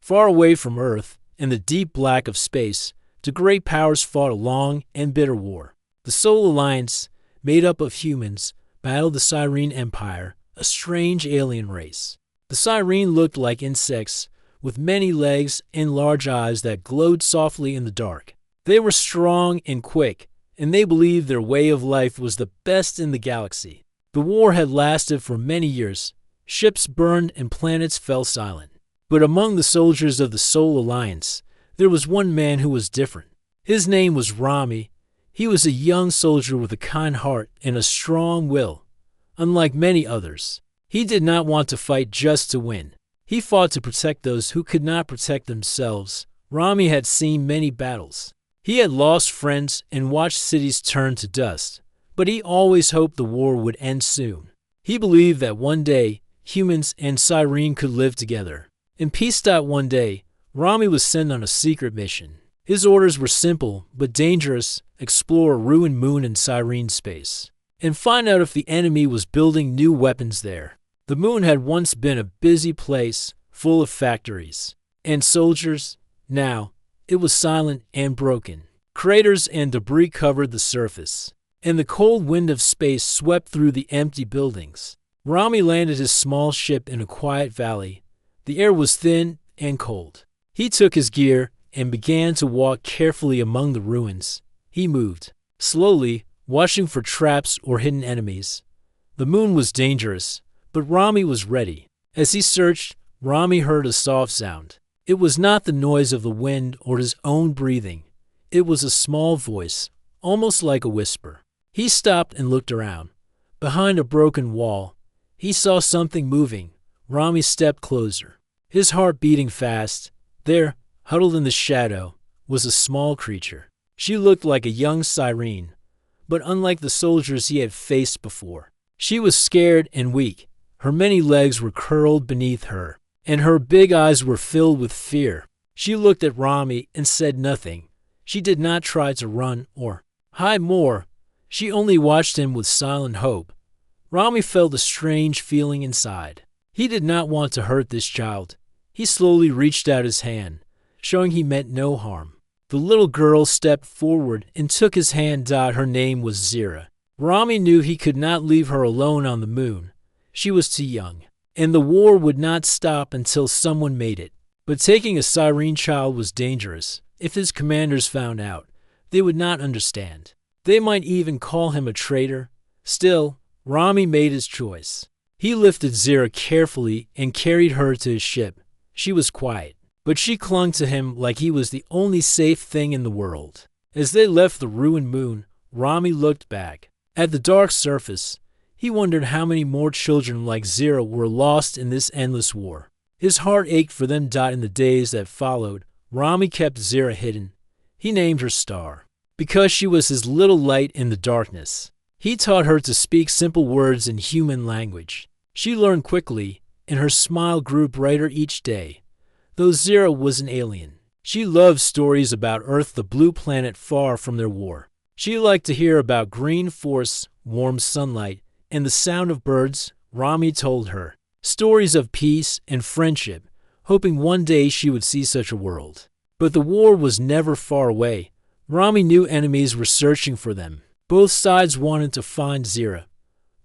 Far away from Earth, in the deep black of space, the great powers fought a long and bitter war. The Soul Alliance, made up of humans, battled the Sirene Empire, a strange alien race. The Sirene looked like insects, with many legs and large eyes that glowed softly in the dark. They were strong and quick, and they believed their way of life was the best in the galaxy. The war had lasted for many years. Ships burned and planets fell silent. But among the soldiers of the Soul Alliance, there was one man who was different. His name was Rami. He was a young soldier with a kind heart and a strong will. Unlike many others, he did not want to fight just to win. He fought to protect those who could not protect themselves. Rami had seen many battles. He had lost friends and watched cities turn to dust, but he always hoped the war would end soon. He believed that one day, humans and Sirene could live together. In peace. One day, Rami was sent on a secret mission. His orders were simple but dangerous: explore a ruined moon in Sirene space, and find out if the enemy was building new weapons there. The moon had once been a busy place, full of factories and soldiers. Now, it was silent and broken. Craters and debris covered the surface, and the cold wind of space swept through the empty buildings. Rami landed his small ship in a quiet valley. The air was thin and cold. He took his gear and began to walk carefully among the ruins. He moved slowly, watching for traps or hidden enemies. The moon was dangerous, but Rami was ready. As he searched, Rami heard a soft sound. It was not the noise of the wind or his own breathing. It was a small voice, almost like a whisper. He stopped and looked around. Behind a broken wall, he saw something moving. Rami stepped closer, his heart beating fast. There, huddled in the shadow, was a small creature. She looked like a young Sirene, but unlike the soldiers he had faced before. She was scared and weak. Her many legs were curled beneath her, and her big eyes were filled with fear. She looked at Rami and said nothing. She did not try to run or hide more. She only watched him with silent hope. Rami felt a strange feeling inside. He did not want to hurt this child. He slowly reached out his hand, showing he meant no harm. The little girl stepped forward and took his hand. Her name was Zira. Rami knew he could not leave her alone on the moon. She was too young, and the war would not stop until someone made it. But taking a Sirene child was dangerous. If his commanders found out, they would not understand. They might even call him a traitor. Still, Rami made his choice. He lifted Zira carefully and carried her to his ship. She was quiet, but she clung to him like he was the only safe thing in the world. As they left the ruined moon, Rami looked back. At the dark surface, he wondered how many more children like Zira were lost in this endless war. His heart ached for them. In the days that followed, Rami kept Zira hidden. He named her Star, because she was his little light in the darkness. He taught her to speak simple words in human language. She learned quickly, and her smile grew brighter each day. Though Zira was an alien, she loved stories about Earth, the blue planet far from their war. She liked to hear about green forests, warm sunlight, and the sound of birds. Rami told her stories of peace and friendship, hoping one day she would see such a world. But the war was never far away. Rami knew enemies were searching for them. Both sides wanted to find Zira.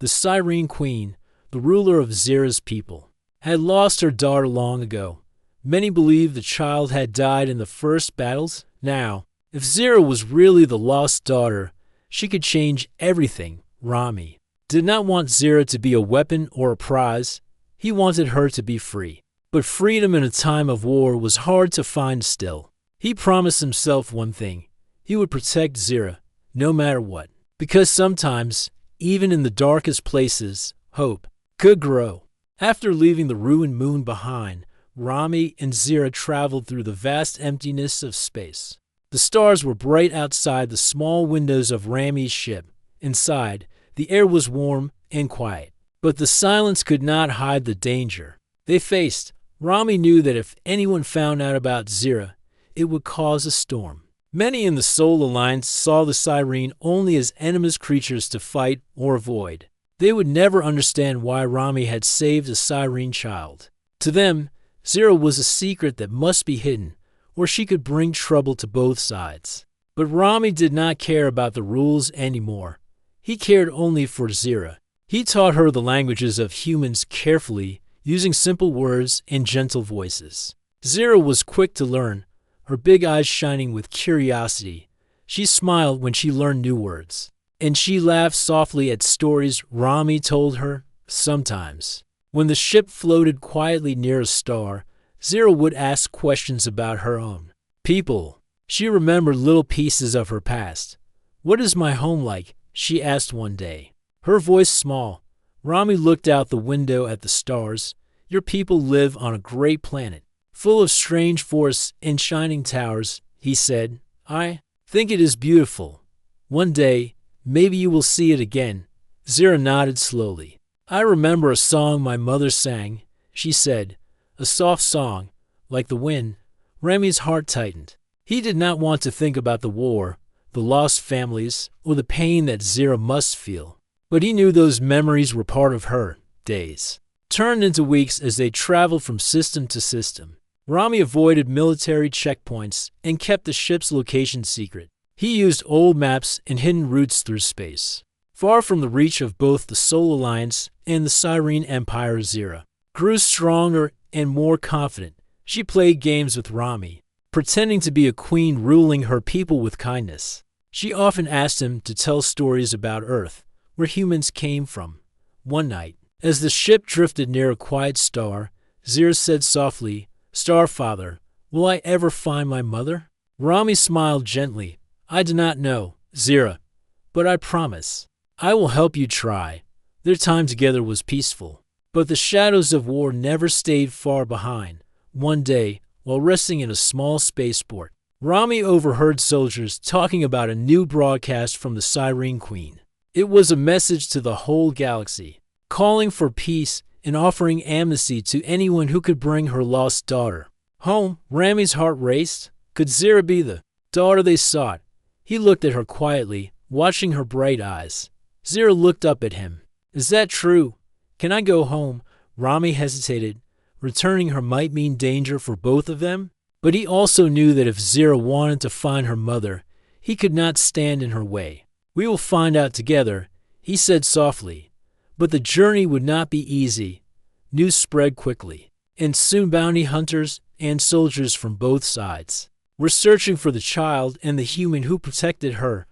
The Sirene Queen, the ruler of Zira's people, had lost her daughter long ago. Many believed the child had died in the first battles. Now, if Zira was really the lost daughter, she could change everything. Rami did not want Zira to be a weapon or a prize. He wanted her to be free. But freedom in a time of war was hard to find still. He promised himself one thing. He would protect Zira, no matter what. Because sometimes, even in the darkest places, hope could grow. After leaving the ruined moon behind, Rami and Zira traveled through the vast emptiness of space. The stars were bright outside the small windows of Rami's ship. Inside, the air was warm and quiet. But the silence could not hide the danger they faced. Rami knew that if anyone found out about Zira, it would cause a storm. Many in the Soul Alliance saw the Sirene only as enemous creatures to fight or avoid. They would never understand why Rami had saved a Sirene child. To them, Zero was a secret that must be hidden, or she could bring trouble to both sides. But Rami did not care about the rules anymore. He cared only for Zira. He taught her the languages of humans carefully, using simple words and gentle voices. Zira was quick to learn, her big eyes shining with curiosity. She smiled when she learned new words, and she laughed softly at stories Rami told her sometimes. When the ship floated quietly near a star, Zira would ask questions about her own people. She remembered little pieces of her past. "What is my home like?" she asked one day. Her voice small. Rami looked out the window at the stars. "Your people live on a great planet, full of strange forests and shining towers," he said. "I think it is beautiful. One day, maybe you will see it again." Zira nodded slowly. "I remember a song my mother sang," she said. "A soft song, like the wind." Rami's heart tightened. He did not want to think about the war, the lost families, or the pain that Zira must feel. But he knew those memories were part of her days, turned into weeks as they traveled from system to system. Rami avoided military checkpoints and kept the ship's location secret. He used old maps and hidden routes through space, far from the reach of both the Sol Alliance and the Cyrene Empire. Zira grew stronger and more confident. She played games with Rami, pretending to be a queen ruling her people with kindness. She often asked him to tell stories about Earth, where humans came from. One night, as the ship drifted near a quiet star, Zira said softly, "Starfather, will I ever find my mother?" Rami smiled gently. "I do not know, Zira, but I promise. I will help you try." Their time together was peaceful, but the shadows of war never stayed far behind. One day, while resting in a small spaceport, Rami overheard soldiers talking about a new broadcast from the Cyrene Queen. It was a message to the whole galaxy, calling for peace and offering amnesty to anyone who could bring her lost daughter home. Rami's heart raced. Could Zira be the daughter they sought? He looked at her quietly, watching her bright eyes. Zira looked up at him. "Is that true? Can I go home?" Rami hesitated. Returning her might mean danger for both of them, but he also knew that if Zira wanted to find her mother, he could not stand in her way. "We will find out together," he said softly. But the journey would not be easy. News spread quickly, and soon bounty hunters and soldiers from both sides were searching for the child and the human who protected her.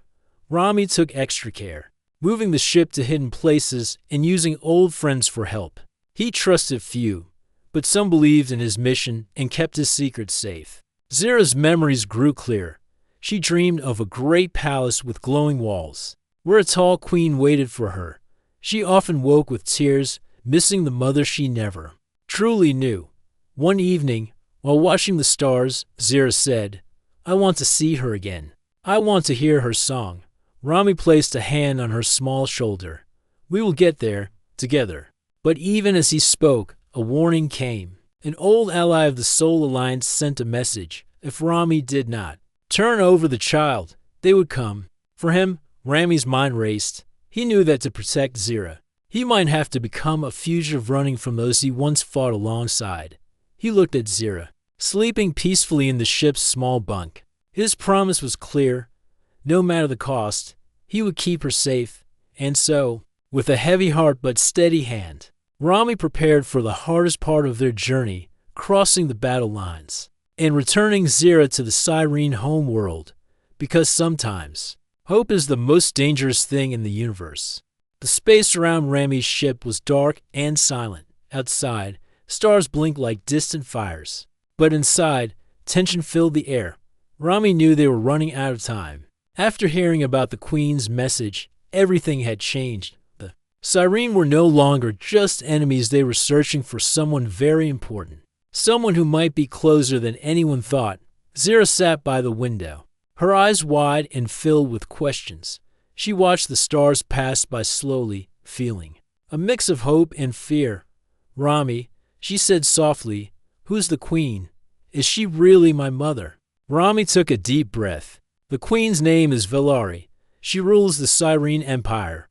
Rami took extra care, moving the ship to hidden places and using old friends for help. He trusted few, but some believed in his mission and kept his secret safe. Zira's memories grew clear. She dreamed of a great palace with glowing walls, where a tall queen waited for her. She often woke with tears, missing the mother she never truly knew. One evening, while watching the stars, Zira said, "I want to see her again. I want to hear her song." Rami placed a hand on her small shoulder. "We will get there, together." But even as he spoke, a warning came. An old ally of the Sol Alliance sent a message. If Rami did not turn over the child, they would come. For him, Rami's mind raced. He knew that to protect Zira, he might have to become a fugitive running from those he once fought alongside. He looked at Zira, sleeping peacefully in the ship's small bunk. His promise was clear. No matter the cost, he would keep her safe. And so, with a heavy heart but steady hand, Rami prepared for the hardest part of their journey, crossing the battle lines and returning Zira to the Cyrene homeworld, because sometimes hope is the most dangerous thing in the universe. The space around Rami's ship was dark and silent. Outside, stars blinked like distant fires, but inside, tension filled the air. Rami knew they were running out of time. After hearing about the Queen's message, everything had changed. The Cyrene were no longer just enemies. They were searching for someone very important, someone who might be closer than anyone thought. Zira sat by the window, her eyes wide and filled with questions. She watched the stars pass by slowly, feeling a mix of hope and fear. "Rami," she said softly, "who's the Queen? Is she really my mother?" Rami took a deep breath. "The Queen's name is Velari. She rules the Cyrene Empire.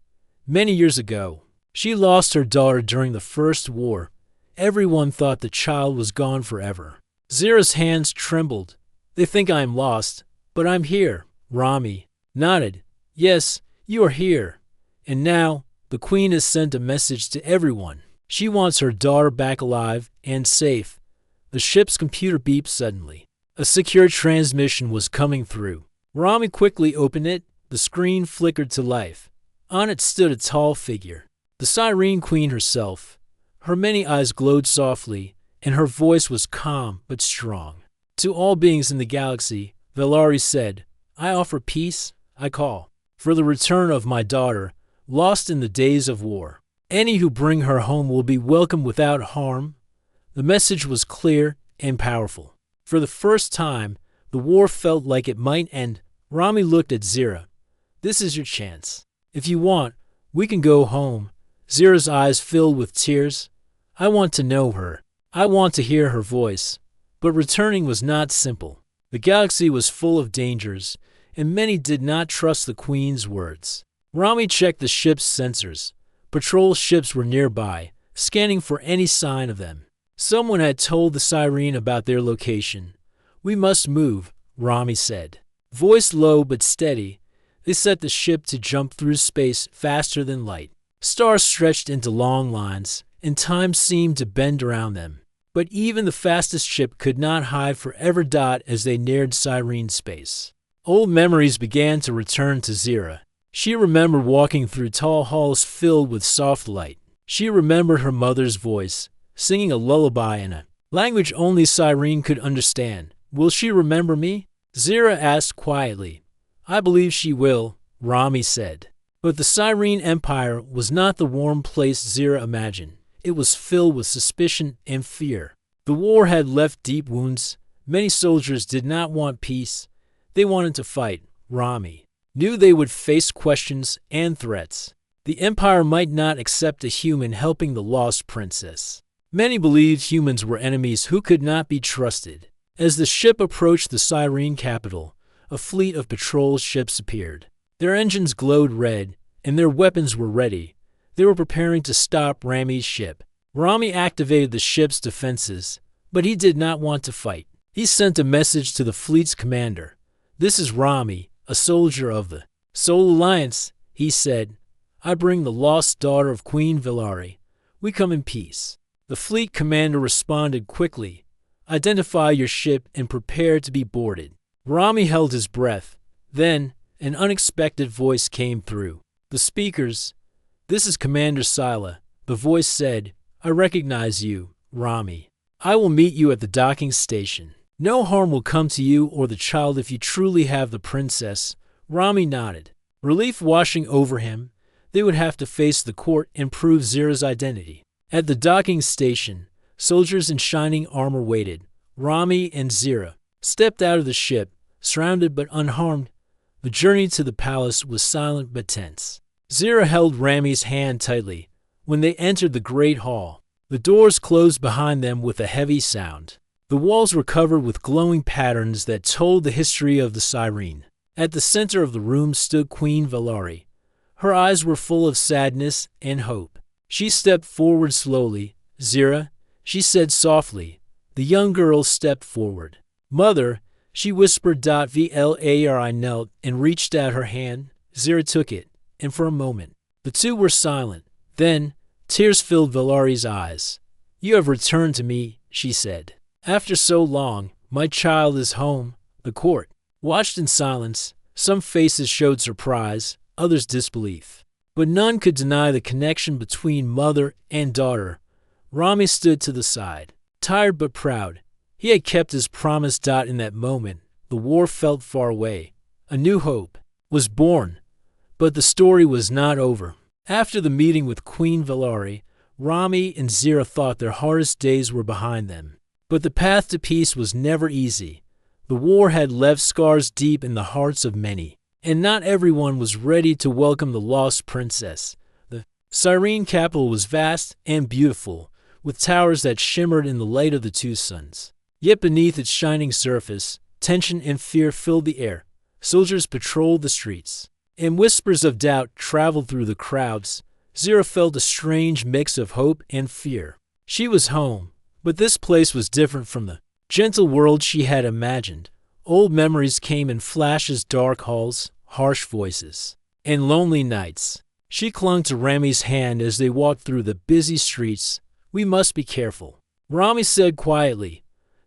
Many years ago, she lost her daughter during the First War. Everyone thought the child was gone forever. Zira's hands trembled. They think I am lost, but I'm here. Rami nodded. Yes, you are here. And now, the Queen has sent a message to everyone. She wants her daughter back alive and safe. The ship's computer beeped suddenly. A secure transmission was coming through. Rami quickly opened it. The screen flickered to life. On it stood a tall figure. The Siren Queen herself. Her many eyes glowed softly, and her voice was calm but strong. To all beings in the galaxy, Valari said, I offer peace, I call, for the return of my daughter, lost in the days of war. Any who bring her home will be welcomed without harm. The message was clear and powerful. For the first time, the war felt like it might end. Rami looked at Zira. This is your chance. If you want, we can go home. Zira's eyes filled with tears. I want to know her. I want to hear her voice. But returning was not simple. The galaxy was full of dangers, and many did not trust the Queen's words. Rami checked the ship's sensors. Patrol ships were nearby, scanning for any sign of them. Someone had told the Siren about their location. We must move, Rami said. Voice low but steady, they set the ship to jump through space faster than light. Stars stretched into long lines, and time seemed to bend around them. But even the fastest ship could not hide forever. As they neared Siren space, old memories began to return to Zira. She remembered walking through tall halls filled with soft light. She remembered her mother's voice, singing a lullaby in a language only Siren could understand. Will she remember me? Zira asked quietly. I believe she will, Rami said. But the Siren Empire was not the warm place Zira imagined. It was filled with suspicion and fear. The war had left deep wounds. Many soldiers did not want peace. They wanted to fight. Rami knew they would face questions and threats. The Empire might not accept a human helping the lost princess. Many believed humans were enemies who could not be trusted. As the ship approached the Siren capital, a fleet of patrol ships appeared. Their engines glowed red, and their weapons were ready. They were preparing to stop Rami's ship. Rami activated the ship's defenses, but he did not want to fight. He sent a message to the fleet's commander. This is Rami, a soldier of the Soul Alliance, he said. I bring the lost daughter of Queen Valari. We come in peace. The fleet commander responded quickly. Identify your ship and prepare to be boarded. Rami held his breath. Then, an unexpected voice came through the speakers. This is Commander Sila. The voice said, I recognize you, Rami. I will meet you at the docking station. No harm will come to you or the child if you truly have the princess. Rami nodded. Relief washing over him. They would have to face the court and prove Zira's identity. At the docking station, soldiers in shining armor waited. Rami and Zira stepped out of the ship, surrounded but unharmed. The journey to the palace was silent but tense. Zira held Rami's hand tightly. When they entered the great hall, the doors closed behind them with a heavy sound. The walls were covered with glowing patterns that told the history of the Siren. At the center of the room stood Queen Valari. Her eyes were full of sadness and hope. She stepped forward slowly. Zira, she said softly. The young girl stepped forward. Mother, she whispered. Valari knelt and reached out her hand. Zira took it, and for a moment, the two were silent. Then, tears filled Valari's eyes. You have returned to me, she said. After so long, my child is home. The court watched in silence. Some faces showed surprise, others disbelief. But none could deny the connection between mother and daughter. Rami stood to the side, tired but proud. He had kept his promise. In that moment, the war felt far away. A new hope was born. But the story was not over. After the meeting with Queen Valari, Rami and Zira thought their hardest days were behind them. But the path to peace was never easy. The war had left scars deep in the hearts of many, and not everyone was ready to welcome the lost princess. The Siren capital was vast and beautiful, with towers that shimmered in the light of the two suns. Yet beneath its shining surface, tension and fear filled the air. Soldiers patrolled the streets, and whispers of doubt traveled through the crowds. Zira felt a strange mix of hope and fear. She was home, but this place was different from the gentle world she had imagined. Old memories came in flashes, dark halls, harsh voices, and lonely nights. She clung to Rami's hand as they walked through the busy streets. "We must be careful," Rami said quietly.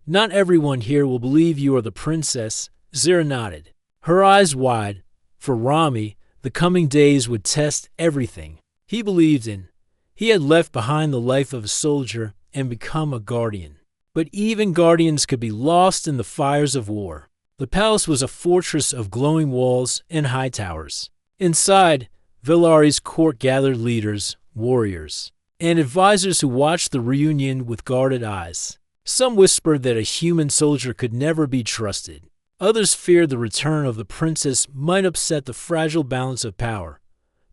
"Not everyone here will believe you are the princess." Zira nodded, her eyes wide. For Rami, the coming days would test everything he believed in. He had left behind the life of a soldier and become a guardian. But even guardians could be lost in the fires of war. The palace was a fortress of glowing walls and high towers. Inside, Villari's court gathered leaders, warriors, and advisors who watched the reunion with guarded eyes. Some whispered that a human soldier could never be trusted. Others feared the return of the princess might upset the fragile balance of power.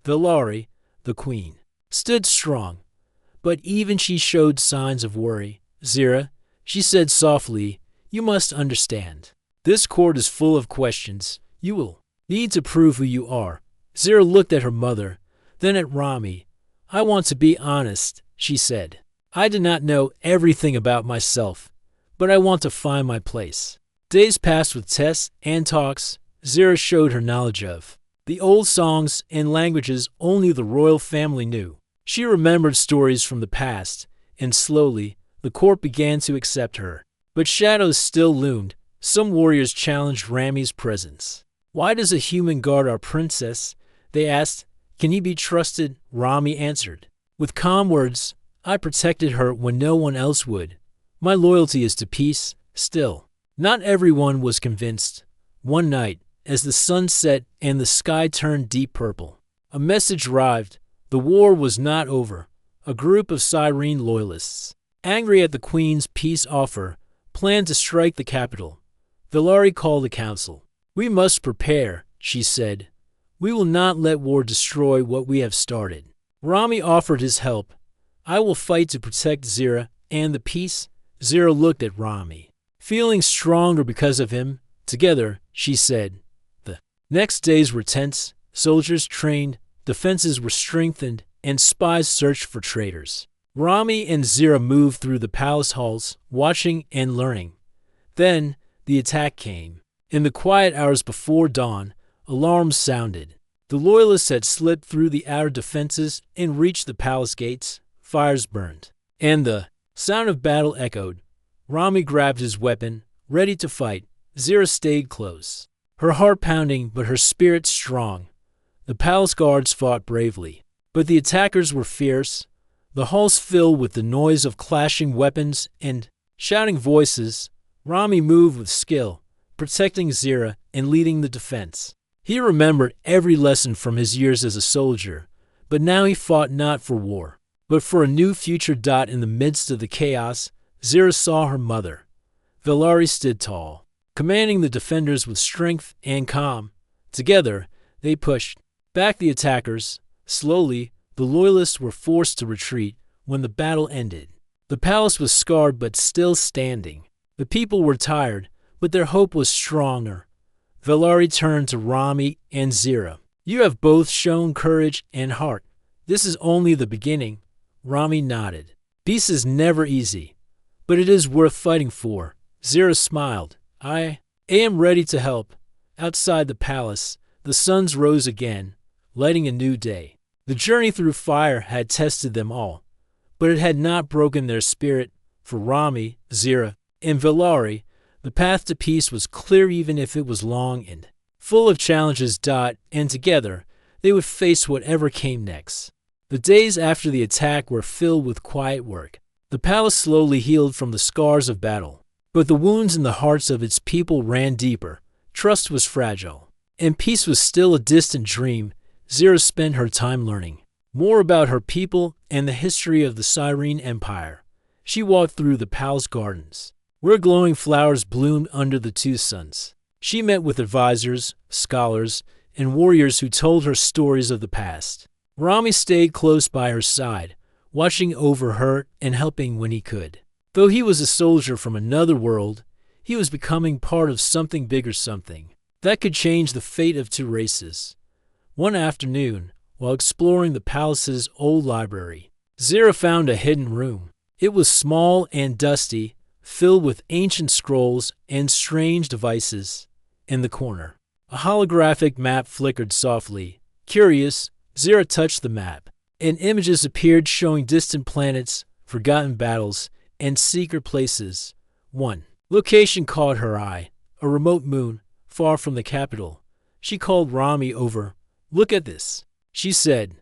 Villari, the queen, stood strong, but even she showed signs of worry. "Zira," she said softly, "you must understand. This court is full of questions. You will need to prove who you are." Zira looked at her mother, then at Rami. "I want to be honest," she said. "I do not know everything about myself, but I want to find my place." Days passed with tests and talks. Zira showed her knowledge of the old songs and languages only the royal family knew. She remembered stories from the past, and slowly, the court began to accept her. But shadows still loomed. Some warriors challenged Rami's presence. "Why does a human guard our princess?" they asked. "Can he be trusted?" Rami answered with calm words, "I protected her when no one else would. My loyalty is to peace." Still, not everyone was convinced. One night, as the sun set and the sky turned deep purple, a message arrived. The war was not over. A group of Cyrene loyalists, angry at the queen's peace offer, planned to strike the capital. Villari called a council. "We must prepare," she said. "We will not let war destroy what we have started." Rami offered his help. "I will fight to protect Zira and the peace." Zira looked at Rami, feeling stronger because of him. Together, she said. The next days were tense. Soldiers trained, defenses were strengthened, and spies searched for traitors. Rami and Zira moved through the palace halls, watching and learning. Then, the attack came. In the quiet hours before dawn, alarms sounded. The loyalists had slipped through the outer defenses and reached the palace gates. Fires burned, and the sound of battle echoed. Rami grabbed his weapon, ready to fight. Zira stayed close, her heart pounding but her spirit strong. The palace guards fought bravely, but the attackers were fierce. The halls filled with the noise of clashing weapons and shouting voices. Rami moved with skill, protecting Zira and leading the defense. He remembered every lesson from his years as a soldier, but now he fought not for war, but for a new future. In the midst of the chaos, Zira saw her mother. Villari stood tall, commanding the defenders with strength and calm. Together, they pushed back the attackers. Slowly, the loyalists were forced to retreat. When the battle ended, the palace was scarred but still standing. The people were tired, but their hope was stronger. Villari turned to Rami and Zira. "You have both shown courage and heart. This is only the beginning." Rami nodded. "Peace is never easy, but it is worth fighting for." Zira smiled. "I am ready to help." Outside the palace, the suns rose again, lighting a new day. The journey through fire had tested them all, but it had not broken their spirit. For Rami, Zira, and Villari, the path to peace was clear even if it was long and full of challenges. And together, they would face whatever came next. The days after the attack were filled with quiet work. The palace slowly healed from the scars of battle, but the wounds in the hearts of its people ran deeper. Trust was fragile, and peace was still a distant dream. Zira spent her time learning more about her people and the history of the Cyrene Empire. She walked through the palace gardens, where glowing flowers bloomed under the two suns. She met with advisors, scholars, and warriors who told her stories of the past. Rami stayed close by her side, watching over her and helping when he could. Though he was a soldier from another world, he was becoming part of something bigger, something that could change the fate of two races. One afternoon, while exploring the palace's old library, Zira found a hidden room. It was small and dusty, filled with ancient scrolls and strange devices. In the corner, a holographic map flickered softly. Curious, Zira touched the map, and images appeared showing distant planets, forgotten battles, and secret places. One location caught her eye, a remote moon, far from the capital. She called Rami over. "Look at this," she said.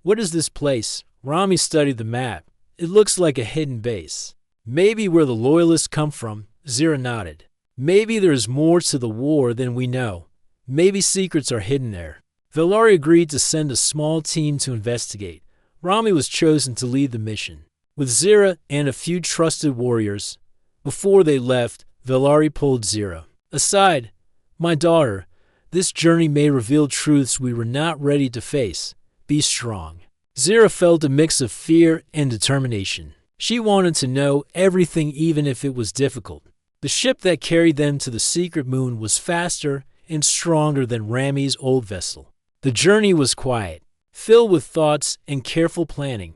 "What is this place?" Rami studied the map. "It looks like a hidden base." "Maybe where the Loyalists come from," Zira nodded. "Maybe there is more to the war than we know. Maybe secrets are hidden there." Velari agreed to send a small team to investigate. Rami was chosen to lead the mission, with Zira and a few trusted warriors. Before they left, Velari pulled Zira aside. "My daughter, this journey may reveal truths we were not ready to face. Be strong." Zira felt a mix of fear and determination. She wanted to know everything even if it was difficult. The ship that carried them to the secret moon was faster and stronger than Rami's old vessel. The journey was quiet, filled with thoughts and careful planning.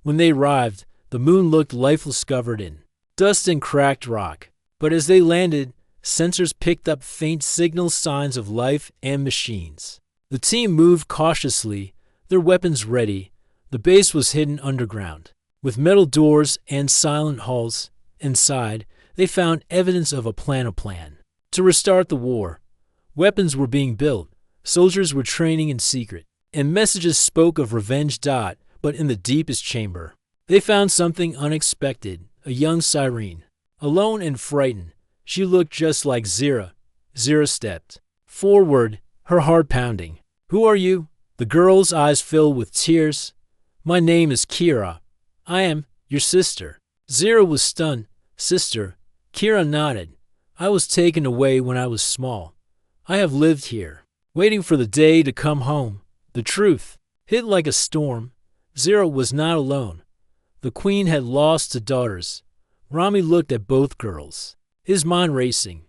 When they arrived, the moon looked lifeless, covered in dust and cracked rock. But as they landed, sensors picked up faint signal signs of life and machines. The team moved cautiously, their weapons ready. The base was hidden underground, with metal doors and silent halls. Inside, they found evidence of a plan to restart the war. Weapons were being built, soldiers were training in secret, and messages spoke of revenge. But in the deepest chamber, they found something unexpected, a young siren. Alone and frightened, she looked just like Zira. Zira stepped forward, her heart pounding. "Who are you?" The girl's eyes filled with tears. "My name is Kira. I am your sister." Zira was stunned. "Sister?" Kira nodded. "I was taken away when I was small. I have lived here, waiting for the day to come home." The truth hit like a storm. Zira was not alone. The queen had lost two daughters. Rami looked at both girls, his mind racing.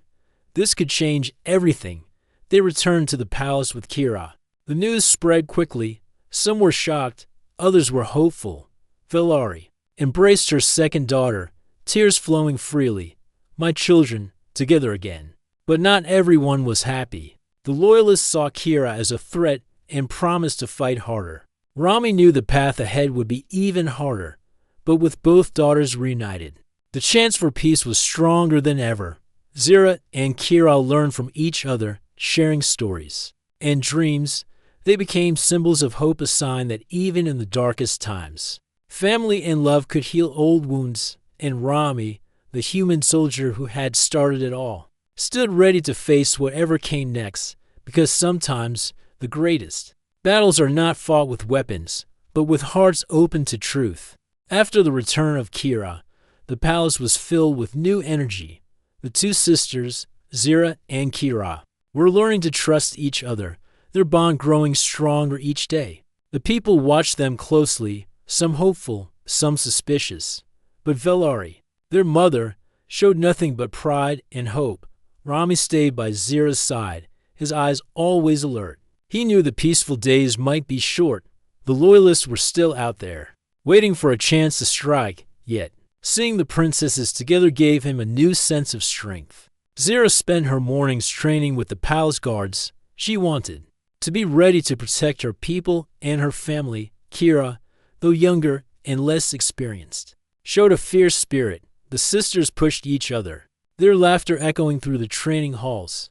This could change everything. They returned to the palace with Kira. The news spread quickly. Some were shocked, others were hopeful. Velari embraced her second daughter, tears flowing freely. "My children, together again." But not everyone was happy. The Loyalists saw Kira as a threat and promised to fight harder. Rami knew the path ahead would be even harder, but with both daughters reunited, the chance for peace was stronger than ever. Zira and Kira learned from each other, sharing stories and dreams. They became symbols of hope, a sign that even in the darkest times, family and love could heal old wounds. And Rami, the human soldier who had started it all, stood ready to face whatever came next, because sometimes the greatest battles are not fought with weapons, but with hearts open to truth. After the return of Kira, the palace was filled with new energy. The two sisters, Zira and Kira, were learning to trust each other, their bond growing stronger each day. The people watched them closely, some hopeful, some suspicious. But Velari, their mother, showed nothing but pride and hope. Rami stayed by Zira's side, his eyes always alert. He knew the peaceful days might be short. The Loyalists were still out there, waiting for a chance to strike, yet seeing the princesses together gave him a new sense of strength. Zira spent her mornings training with the palace guards. She wanted to be ready to protect her people and her family. Kira, though younger and less experienced, showed a fierce spirit. The sisters pushed each other, their laughter echoing through the training halls.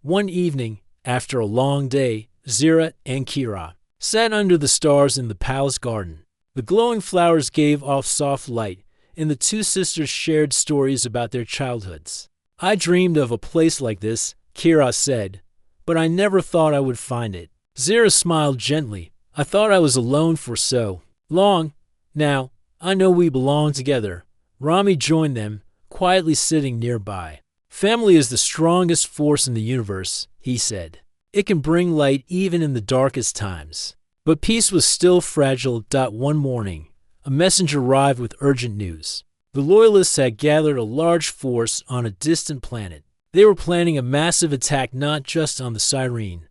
One evening, after a long day, Zira and Kira sat under the stars in the palace garden. The glowing flowers gave off soft light, and the two sisters shared stories about their childhoods. "I dreamed of a place like this," Kira said, "but I never thought I would find it." Zira smiled gently. "I thought I was alone for so long. Now, I know we belong together." Rami joined them, quietly sitting nearby. "Family is the strongest force in the universe," he said. "It can bring light even in the darkest times." But peace was still fragile. One morning, a messenger arrived with urgent news. The Loyalists had gathered a large force on a distant planet. They were planning a massive attack not just on the Siren,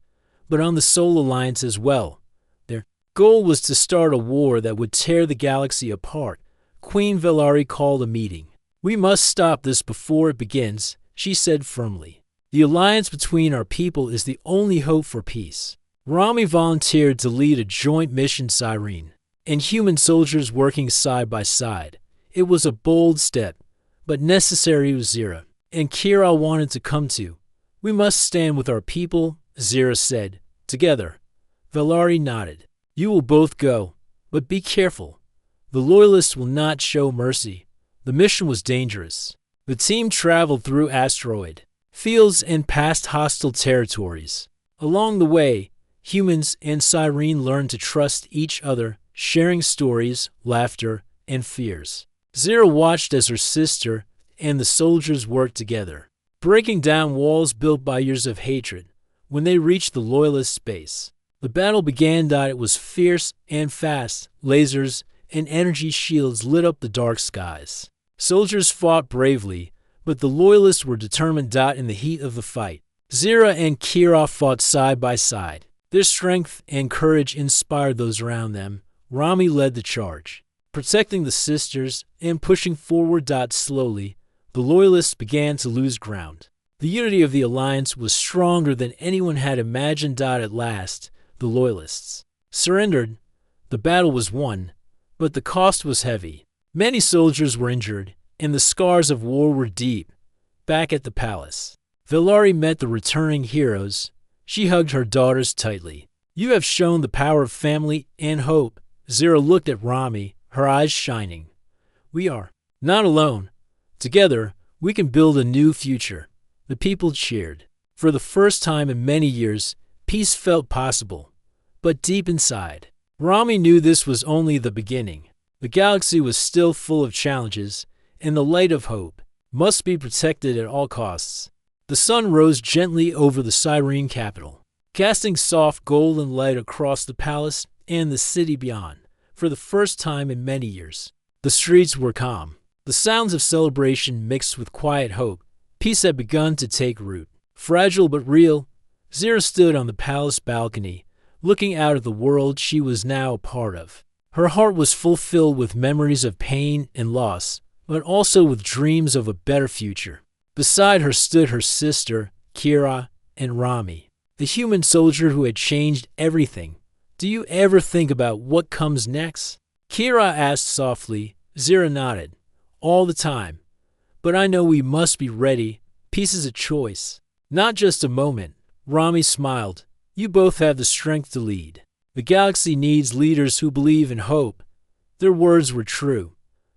but on the Sol Alliance as well. Their goal was to start a war that would tear the galaxy apart, Queen Velari called a meeting. "We must stop this before it begins," she said firmly. "The alliance between our people is the only hope for peace." Rami volunteered to lead a joint mission Cyrene, and human soldiers working side by side. It was a bold step, but necessary. Zira and Kira wanted to come too. "We must stand with our people," Zira said. "Together." Velari nodded. "You will both go, but be careful. The Loyalists will not show mercy." The mission was dangerous. The team traveled through asteroid fields and past hostile territories. Along the way, humans and Cyrene learned to trust each other, sharing stories, laughter, and fears. Zira watched as her sister and the soldiers worked together, breaking down walls built by years of hatred. When they reached the Loyalist base, the battle began. It was fierce and fast. Lasers and energy shields lit up the dark skies. Soldiers fought bravely, but the Loyalists were determined. In the heat of the fight, Zira and Kira fought side by side. Their strength and courage inspired those around them. Rami led the charge, protecting the sisters and pushing forward. Slowly, the Loyalists began to lose ground. The unity of the alliance was stronger than anyone had imagined. At last, the Loyalists surrendered. The battle was won, but the cost was heavy. Many soldiers were injured, and the scars of war were deep. Back at the palace, Velari met the returning heroes. She hugged her daughters tightly. "You have shown the power of family and hope." Zira looked at Rami, her eyes shining. "We are not alone. Together, we can build a new future." The people cheered. For the first time in many years, peace felt possible. But deep inside, Rami knew this was only the beginning. The galaxy was still full of challenges, and the light of hope must be protected at all costs. The sun rose gently over the Cyrene capital, casting soft golden light across the palace and the city beyond. For the first time in many years, the streets were calm. The sounds of celebration mixed with quiet hope. Peace had begun to take root. Fragile but real, Zira stood on the palace balcony, looking out at the world she was now a part of. Her heart was fulfilled with memories of pain and loss, but also with dreams of a better future. Beside her stood her sister, Kira, and Rami, the human soldier who had changed everything. "Do you ever think about what comes next?" Kira asked softly. Zira nodded. "All the time. But I know we must be ready. Peace is a choice, not just a moment." Rami smiled. "You both have the strength to lead. The galaxy needs leaders who believe in hope." Their words were true.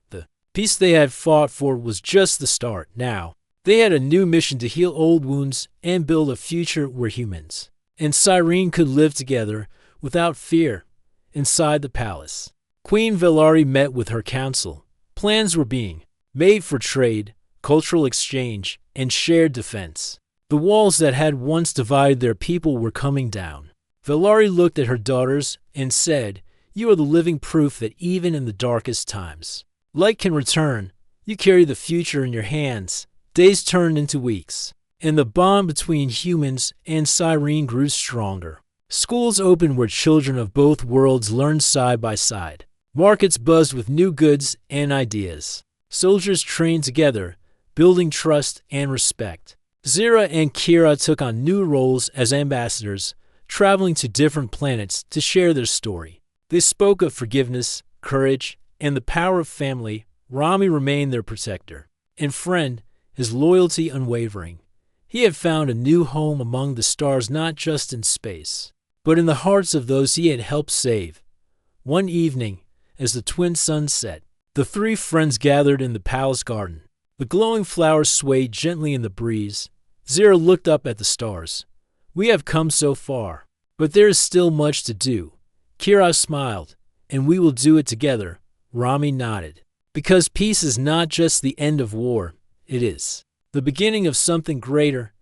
The peace they had fought for was just the start. Now, they had a new mission to heal old wounds and build a future where humans and Cyrene could live together without fear. Inside the palace, Queen Velari met with her council. Plans were being made for trade, cultural exchange, and shared defense. The walls that had once divided their people were coming down. Velari looked at her daughters and said, "You are the living proof that even in the darkest times, light can return. You carry the future in your hands." Days turned into weeks, and the bond between humans and Cyrene grew stronger. Schools opened where children of both worlds learned side by side. Markets buzzed with new goods and ideas. Soldiers trained together, building trust and respect. Zira and Kira took on new roles as ambassadors, traveling to different planets to share their story. They spoke of forgiveness, courage, and the power of family. Rami remained their protector and friend, his loyalty unwavering. He had found a new home among the stars, not just in space, but in the hearts of those he had helped save. One evening, as the twin suns set, the three friends gathered in the palace garden. The glowing flowers swayed gently in the breeze. Zira looked up at the stars. "We have come so far, but there is still much to do." Kira smiled. "And we will do it together." Rami nodded. Because peace is not just the end of war, it is the beginning of something greater.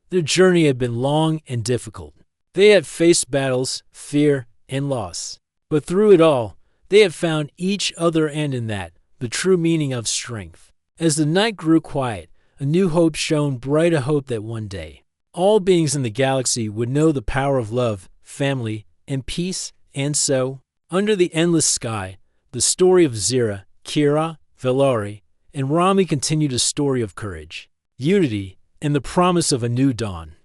Their journey had been long and difficult. They had faced battles, fear, and loss. But through it all, they had found each other, and in that, the true meaning of strength. As the night grew quiet, a new hope shone bright, a hope that one day, all beings in the galaxy would know the power of love, family, and peace. And so, under the endless sky, the story of Zira, Kira, Valari, and Rami continued a story of courage, unity, and the promise of a new dawn.